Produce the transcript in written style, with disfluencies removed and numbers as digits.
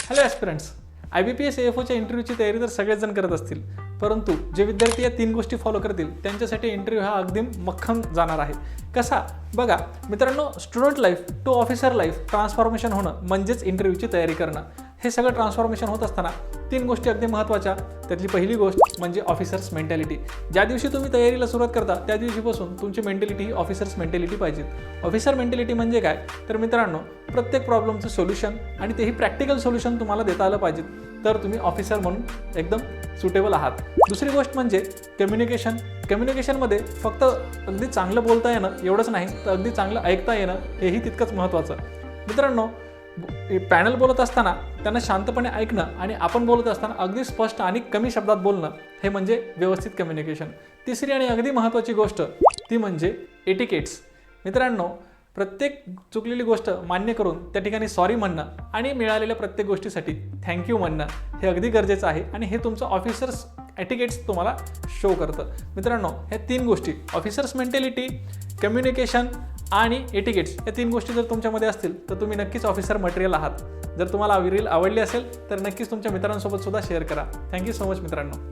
Hello aspirants, IBPS AFOच्या इंटरव्ह्यूची तयारी तर सगळेच जण करत असतील, परंतु जे विद्यार्थी या 3 गोष्टी फॉलो करतील त्यांच्यासाठी इंटरव्ह्यू हा अगदी मक्खम जाणार आहे. कसा? बघा मित्रांनो, student life to officer life transformation होणं म्हणजेच इंटरव्ह्यूची तयारी करणं. हे सगळं ट्रान्सफॉर्मेशन होत असताना 3 गोष्टी अगदी महत्त्वाच्या. त्यातली पहिली गोष्ट म्हणजे ऑफिसर्स मेंटॅलिटी. ज्या दिवशी तुम्ही तयारीला सुरुवात करता त्या दिवशीपासून तुमची मेंटॅलिटी ही ऑफिसर्स मेंटॅलिटी पाहिजे. ऑफिसर मेंटॅलिटी म्हणजे काय? तर मित्रांनो, प्रत्येक प्रॉब्लेमचं सोल्युशन आणि तेही प्रॅक्टिकल सोल्युशन तुम्हाला देता आलं पाहिजे, तर तुम्ही ऑफिसर म्हणून एकदम सुटेबल आहात. दुसरी गोष्ट म्हणजे कम्युनिकेशन. कम्युनिकेशनमध्ये फक्त अगदी चांगलं बोलता येणं एवढंच नाही, तर अगदी चांगलं ऐकता येणं हेही तितकंच महत्त्वाचं. मित्रांनो, पॅनल बोलत असताना त्यांना शांतपणे ऐकणं आणि आपण बोलत असताना अगदी स्पष्ट आणि कमी शब्दात बोलणं हे म्हणजे व्यवस्थित कम्युनिकेशन. तिसरी आणि अगदी महत्त्वाची गोष्ट ती म्हणजे एटिकेट्स. मित्रांनो, प्रत्येक चुकलेली गोष्ट मान्य करून त्या ठिकाणी सॉरी म्हणणं आणि मिळालेल्या प्रत्येक गोष्टीसाठी थँक्यू म्हणणं हे अगदी गरजेचं आहे आणि हे तुमचं ऑफिसर्स एटिकेट्स तुम्हाला शो करतं. मित्रांनो, ह्या 3 गोष्टी ऑफिसर्स मेंटॅलिटी, कम्युनिकेशन आणि एटिकेट्स या 3 गोष्टी जर तुमच्यामध्ये असतील तर तुम्ही नक्कीच ऑफिसर मटेरियल आहात. जर तुम्हाला रील आवडली असेल तर नक्कीच तुमच्या मित्रांसोबत सुद्धा शेअर करा. थँक्यू सो मच मित्रांनो.